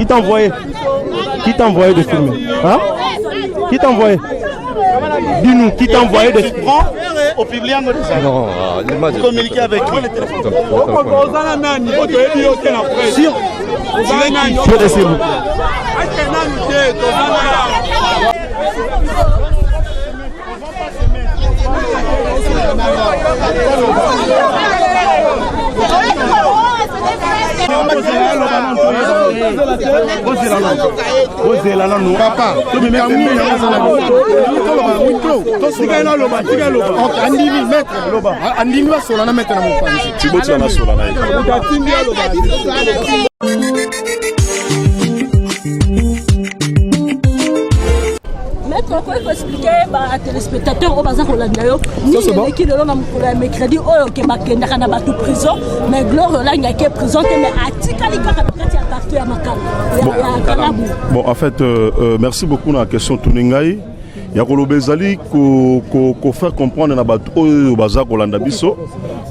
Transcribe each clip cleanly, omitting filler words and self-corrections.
Qui t'a envoyé? Qui t'a envoyé de filmer? Hein? Qui t'a envoyé? Dis-nous, qui t'a envoyé de filmer? Au public, non, l'image. Communiquer avec lui. Maître, il faut expliquer à téléspectateurs au bazar Rolandayo. Ni qui le long mercredi au Québec n'a pas tout prison, mais Glore là il n'y a que prison mais à Tikalika partout à Makala. Bon, en fait, merci beaucoup dans la question Tuningai. Il y a Kolobezali ko faire comprendre na bato au bazar Rolanda biso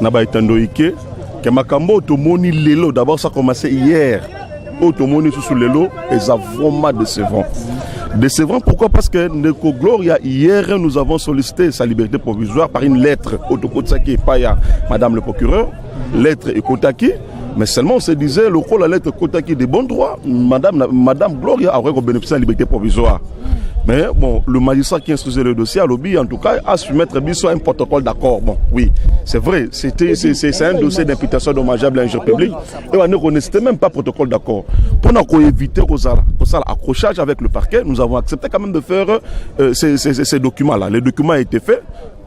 na ba etandoike que makambo automoni lelo d'abord ça a commencé hier. Automoni sous lelo et ça vraiment décevant. Décevant pourquoi? Parce que Ndeko Gloria hier nous avons sollicité sa liberté provisoire par une lettre Otokotsaki Paya madame le procureur, lettre Ekotaki, mais seulement on se disait le rôle la lettre Kotaki de bon droit, madame Gloria aurait bénéficié de la liberté provisoire. Mais bon, le magistrat qui instruisait le dossier à lobby, en tout cas, a su mettre sur un protocole d'accord. Bon, oui, c'est vrai, c'est un dossier d'imputation dommageable à un injure public. Et on ne connaissait même pas protocole d'accord. Pour éviter l'accrochage avec le parquet, nous avons accepté quand même de faire ces documents-là. Les documents ont été faits.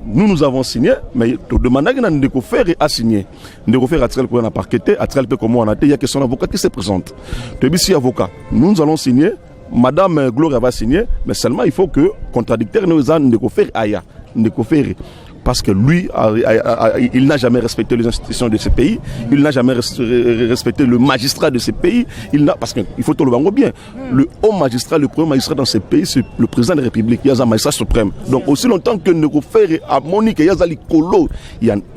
Nous avons signé, mais tout demande à faire et à signer. Nous faire attirer le parquet, attirer le comment on a été, il y a que son avocat qui se présente. Tu es avocat. Nous allons signer. Madame Gloria va signer, mais seulement il faut que contradicteur nous a parce que lui, il n'a jamais respecté les institutions de ce pays, il n'a jamais respecté le magistrat de ce pays, parce qu'il faut tout le voir bien. Le haut magistrat, le premier magistrat dans ce pays, c'est le président de la République, il y a un magistrat suprême. Donc aussi longtemps que nous faire à Monique, il y a un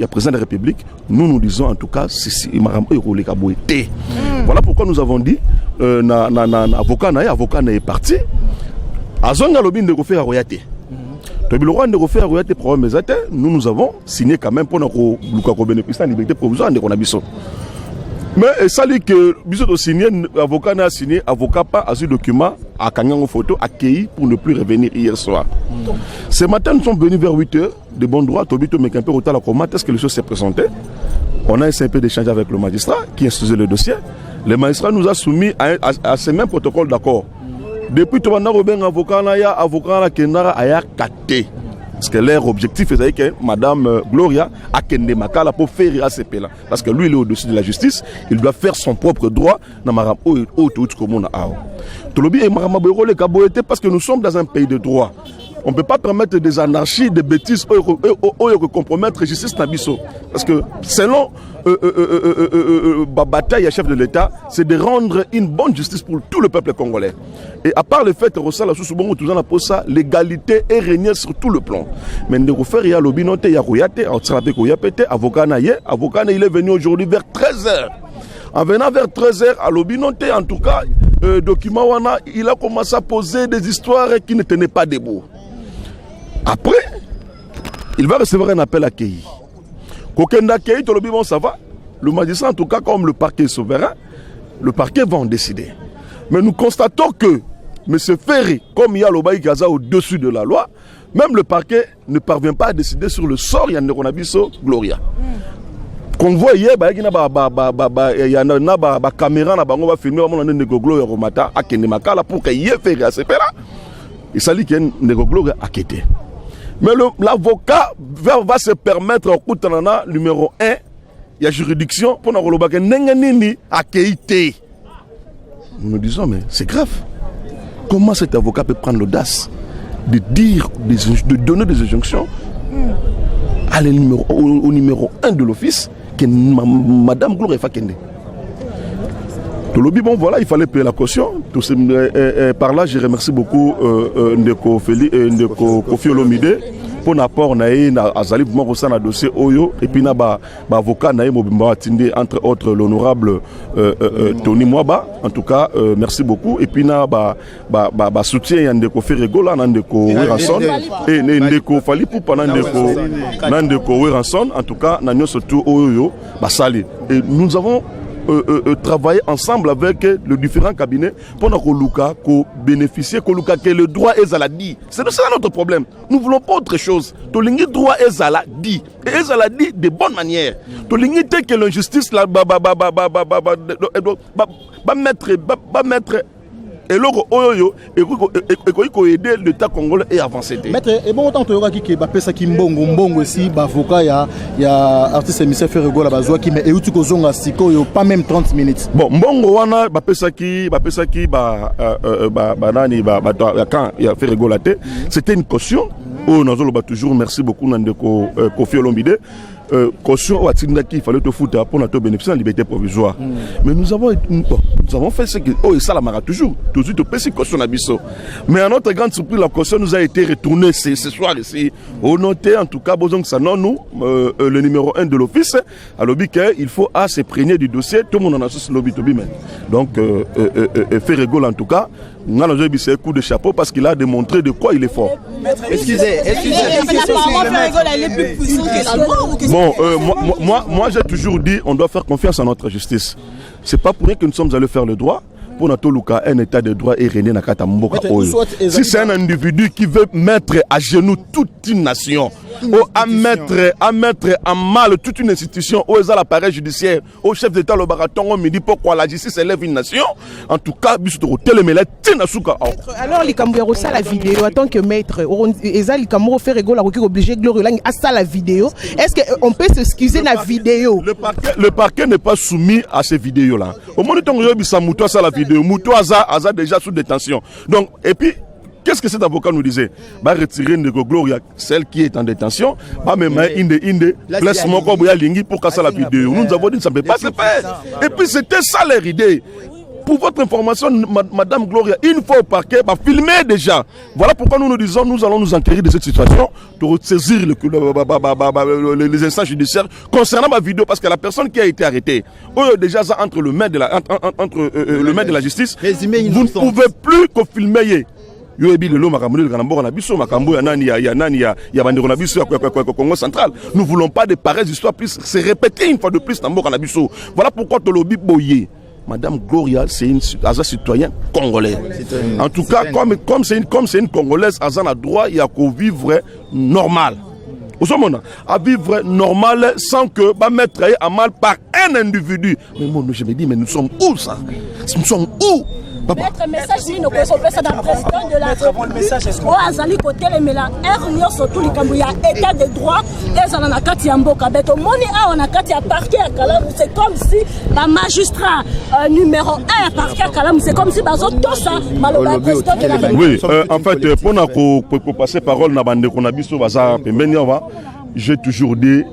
président de la République, nous disons en tout cas, c'est voilà pourquoi nous avons dit, avocat est parti, Azonga Lobin de faire à Royate. Nous avons signé quand même pour nous bénéficier de la liberté provisoire. Mais ça dit que Biso signé, avocat n'a signé, avocat pas a ce document à Kanyango photo accueilli pour ne plus revenir hier soir. Ce matin, nous sommes venus vers 8h de bon droit. Tobito Mekampe au Talakomat, est-ce que les choses s'est présentées? On a essayé un peu d'échanger avec le magistrat qui instruisait le dossier. Le magistrat nous a soumis à ce même protocole d'accord. Depuis tout le monde, avocat Kenara aya kate. Parce que leur objectif est que Madame Gloria a kende makala pour faire ACP là. Parce que lui il est au-dessus de la justice, il doit faire son propre droit dans maram tout comme on a. Tolobi et marama le kaboete parce que nous sommes dans un pays de droit. On ne peut pas permettre des anarchies, des bêtises qui compromettent la justice Nabiso. Parce que selon bataille à chef de l'État, c'est de rendre une bonne justice pour tout le peuple congolais. Et à part le fait que l'égalité est régnée sur tout le plan. Mais il est venu aujourd'hui vers 13h. En venant vers 13h à l'Obinote, en tout cas, document Wana, il a commencé à poser des histoires qui ne tenaient pas debout. Après, il va recevoir un appel à Kei. Kokenda Kei, bon, ça va. Le magistrat, en tout cas, comme le parquet est souverain, le parquet va en décider. Mais nous constatons que M. Ferry, comme il y a l'Obaï Gaza au-dessus de la loi, même le parquet ne parvient pas à décider sur le sort Yanneronabiso Gloria. Qu'on voit hier, il y a une caméra qui va filmer Gloria Romata à Kenemakala pour qu'il y ait Ferry à ce là. Il s'agit qu'il y ait Gloria à Kété. Mais l'avocat va se permettre au coup de numéro 1, il y a juridiction pour nous à Kété. Nous nous disons, mais c'est grave. Comment cet avocat peut prendre l'audace de dire, de donner des injonctions au numéro 1 de l'office que Madame Gloria Fakende. Bon, voilà, il fallait payer la caution. Par là, je remercie beaucoup Ndeko Kofi Olomide pour n'apport naé na azali vraiment ça na dossier oyo et puis na ba avocat naé mobimba atinde entre autres l'honorable Tony Mwaba. En tout cas merci beaucoup et puis na ba soutien ya ndeko Ferregola na ndeko Weranson et ndeko Fali pour pendant ndeko Weranson. En tout cas na nyoso tout oyo ba sali et nous avons travailler ensemble avec les différents cabinets pour que bénéficier que le droit est à la dit. C'est ça notre problème. Nous ne voulons pas autre chose. Le droit est à la dit. Et est à la dit de bonne manière. Le que l'injustice va mettre et l'autre oyo et aider l'État congolais et avancer. Maître, et bon autant que qui bapesa ki mbongo aussi avocat ya artiste émissaire Ferregola bazwa qui mais et tu kozonga siko yo pas même 30 minutes. Bon mbongo wana bapesa ki nani quand il a Ferregola té, c'était une caution. Oh nazolo ba toujours merci beaucoup Nandeko Kofi Olombide. Caution au Atindaki, il fallait te foutre pour notre bénéficier de la liberté provisoire. Mais nous avons fait ce que ça la mara toujours de suite au caution Abisso. Mais à notre grande surprise, la caution nous a été retournée ce soir ici. Au noté en tout cas, besoin que ça non nous le numéro 1 de l'office à lobby il faut s'imprégner du dossier. Tout le monde en a sur lobby Tobi même. Donc Ferregola en tout cas, nous avons eu un coup de chapeau parce qu'il a démontré de quoi il est fort. Excusez. Ferregola il est plus puissant que la loi. Bon, moi j'ai toujours dit on doit faire confiance à notre justice. C'est pas pour rien que nous sommes allés faire le droit. Pour notre Luka, un état de droit est réuni dans Katamboka. Si c'est un individu qui veut mettre à genoux toute une nation, ou à mettre en mal toute une institution, aux l'appareil judiciaire, au chef d'État, le baraton, on me dit pourquoi la justice élève une nation. En tout cas, alors, les Cambouéros, ça la vidéo, en tant que maître, les Cambouéros fait rigoler, obligé de glorifier à ça la vidéo. Est-ce qu'on peut s'excuser de la vidéo? Le parquet n'est pas soumis à ces vidéos-là. Au moment où on ça la vidéo, Moutou Aza déjà sous détention. Donc, et puis, qu'est-ce que cet avocat nous disait? Bah retirer Ndeko Gloria, celle qui est en détention, bah même inde, place mon corps pour casser la vidéo. Nous avons dit que ça ne peut pas se faire. Et puis c'était ça leur idée. Pour votre information, Madame Gloria, une fois au parquet, bah filmer déjà. Voilà pourquoi nous nous disons, nous allons nous enquérir de cette situation, pour saisir les instances judiciaires concernant ma vidéo, parce que la personne qui a été arrêtée, déjà ça entre le maître de la justice, vous ne pouvez plus que filmer. Nous ne voulons pas de pareilles histoires puissent se répéter une fois de plus dans Mokanabiso. Voilà pourquoi tu l'obis boyé. Madame Gloria, c'est une citoyenne congolaise. En tout cas, comme c'est une Congolaise, elle a droit à vivre normal. À vivre normal sans que mettre à mal par un individu. Mais moi, je me dis, mais nous sommes où ça? Nous sommes où? Maître message ni no ko pesa na président de la République o azali côté les mélange erreur surtout les Cambouya état de droit et ça na kati ya mboka beto moni a on a kati ya parquet à Kalamu c'est comme si la magistrat numéro 1 parquet à Kalamu c'est comme si bazo tout ça maloba président de la République. Oui, en fait pour passer parole na bande ko na biso baza pembeni va, j'ai toujours dit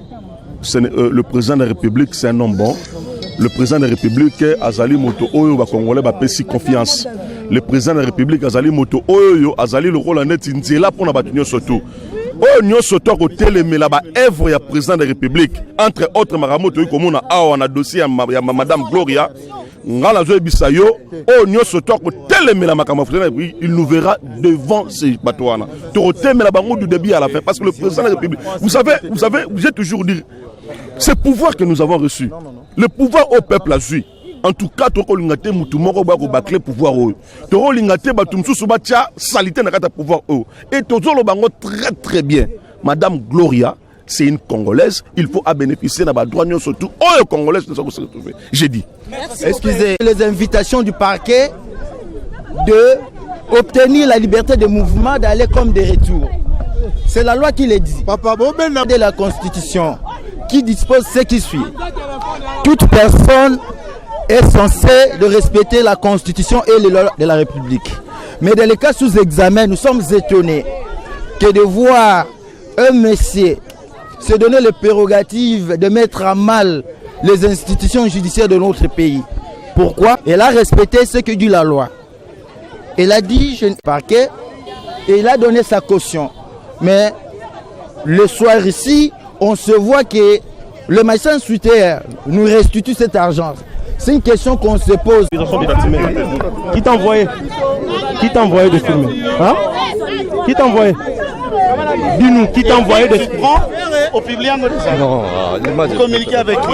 le président de la République c'est un homme bon. Le président de la République Azali Moto Oyo ba Congolais ba pesi confiance. Le président de la République Azali Moto Oyo Azali le rôle en net là pour na batunyo surtout. Oyo soto ko télémé là ba œuvre ya président de la République entre autres maramoto yi komona awa na dossier ya madame Gloria ngala zo bisayo oyo soto ko télémé la makama il nous verra devant ces batouana. To télémé la bango du début à la fin parce que le président de la République vous savez j'ai toujours dit ce pouvoir que nous avons reçu. Le pouvoir au peuple a joué. En tout cas, tu as l'ingate moutoumoro bako bakle pouvoir au. Tu as l'ingate batumsu subatia salité na kata pouvoir au. Et tu as bango très très bien. Madame Gloria, c'est une Congolaise. Il faut bénéficier de la droit surtout. Oh, Congolaise, nous sommes se retrouver. J'ai dit. Excusez les invitations du parquet de obtenir la liberté de mouvement, d'aller comme de retour. C'est la loi qui le dit. De la Constitution qui dispose ce qui suit. Toute personne est censée de respecter la Constitution et les lois de la République. Mais dans les cas sous examen, nous sommes étonnés que de voir un monsieur se donner les prérogatives de mettre à mal les institutions judiciaires de notre pays. Pourquoi? Elle a respecté ce que dit la loi. Elle a dit, je ne parquet, et il a donné sa caution. Mais le soir ici, on se voit que le magistrat instructeur nous restitue cet argent. C'est une question qu'on se pose. Qui t'a envoyé? Qui t'a envoyé de filmer? Hein? Qui t'a envoyé? Dis-nous, qui t'a envoyé de filmer? Au public, non, communiquer avec qui?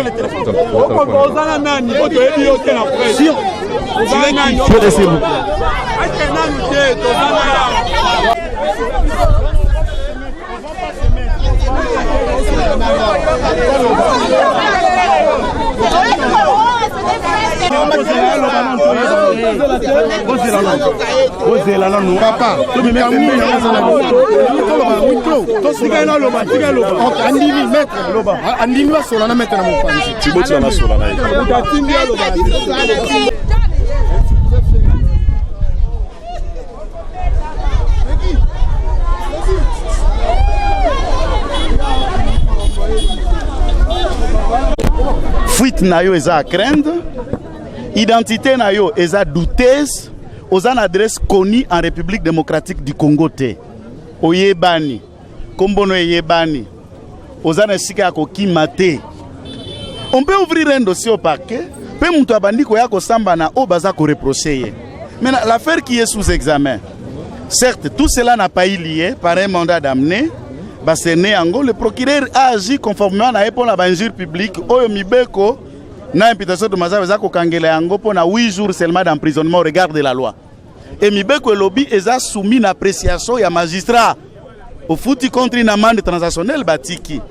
Sur les cellules. Papa, fuite na yo eza à craindre, identité na yo eza douteuse, aux an adresse connue en République démocratique du Congo te. Oyebani, kombono yebani, aux an esika ko kimate. On peut ouvrir un dossier au parquet, pe mutu abandi ko ya ko samba na o baza ko reprocher. Mais l'affaire qui est sous examen, certes tout cela n'a pas eu lieu par un mandat d'amener. Le procureur a agi conformément à l'injure publique. Oyo mibeko na imputation de Maza ko kangela yango pour 8 jours seulement d'emprisonnement au regard de la loi. Et mibeko lobby est soumis à l'appréciation ya magistrat au foutu contre une amende transactionnelle batiki.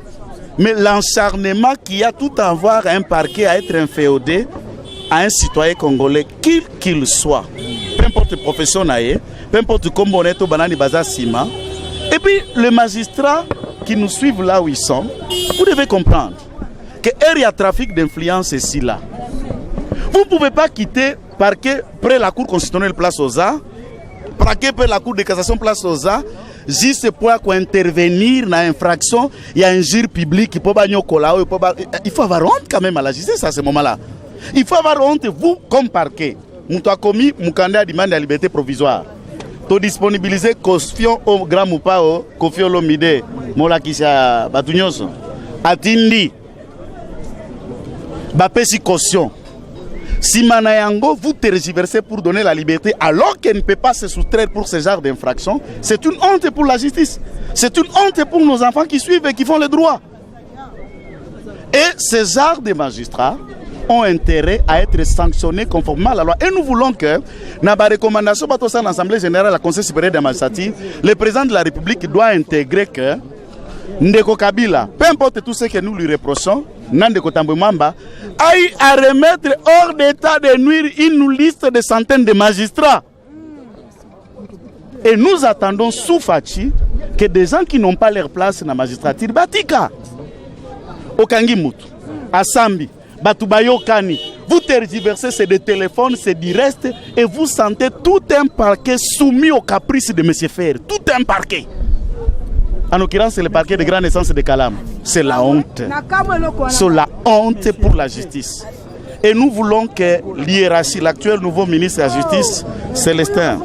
Mais l'acharnement qui a tout à voir un parquet à être inféodé à un citoyen congolais, qui qu'il soit, peu importe profession naie, peu importe comment on est au banani baza sima. Et puis, les magistrats qui nous suivent là où ils sont, vous devez comprendre qu'il y a trafic d'influence ici là. Vous ne pouvez pas quitter parquet près la Cour constitutionnelle place aux arts, parquet près la Cour de cassation place aux arts, juste pour intervenir dans l'infraction, il y a un injure public, il faut avoir honte quand même à la justice à ce moment-là. Il faut avoir honte, vous, comme parquet. Nous avons commis mon candidat demande de la liberté provisoire. To disponibiliser caution au grand moupao, Kofi Olomide, Molakisha Batunyoso, Atindi, Bapesi caution. Si Manayango vous tergiversez pour donner la liberté alors qu'elle ne peut pas se soustraire pour ce genre d'infraction, c'est une honte pour la justice. C'est une honte pour nos enfants qui suivent et qui font le droit. Et ces genres de magistrats ont intérêt à être sanctionnés conformément à la loi. Et nous voulons que, dans la recommandation de l'Assemblée générale de la Conseil supérieur de la magistrature, le président de la République doit intégrer que Ndeko Kabila, peu importe tout ce que nous lui reprochons, Nandeko Tambwe Mwamba, aille à remettre hors d'état de nuire une liste de centaines de magistrats. Et nous attendons sous Fachi que des gens qui n'ont pas leur place dans la magistrature, Batika, Okangi Moutou, Assambi, Batubayo Kani, vous tergiversez, c'est des téléphones, c'est du reste, et vous sentez tout un parquet soumis au caprice de M. Fer. Tout un parquet. En l'occurrence, c'est le parquet de grande naissance de Kalam. C'est la honte. C'est la honte pour la justice. Et nous voulons que l'hiérarchie, l'actuel nouveau ministre de la Justice, Célestin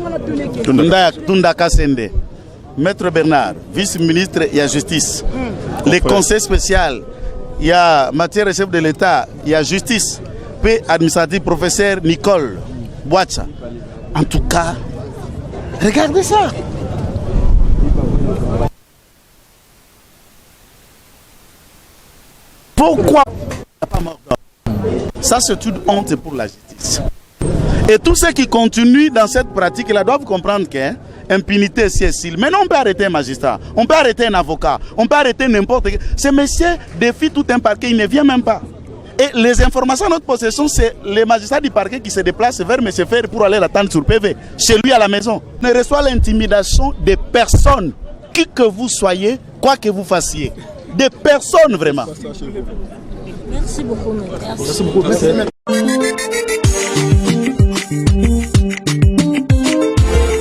Tundaka Sende, Maître Bernard, vice-ministre de la Justice, le conseil spécial, il y a matière et chef de l'État, il y a justice, paix administrative, professeur Nicole Boacha. En tout cas, regardez ça. Pourquoi ça, c'est une honte pour la justice. Et tous ceux qui continuent dans cette pratique-là doivent comprendre que impunité, c'est facile. Mais non, on peut arrêter un magistrat, on peut arrêter un avocat, on peut arrêter n'importe qui. Ce monsieur défie tout un parquet, il ne vient même pas. Et les informations à notre possession, c'est les magistrats du parquet qui se déplacent vers M. Fer pour aller l'attendre sur PV, chez lui à la maison. Ne reçoit l'intimidation des personnes, qui que vous soyez, quoi que vous fassiez. Des personnes vraiment. Merci beaucoup. Merci beaucoup.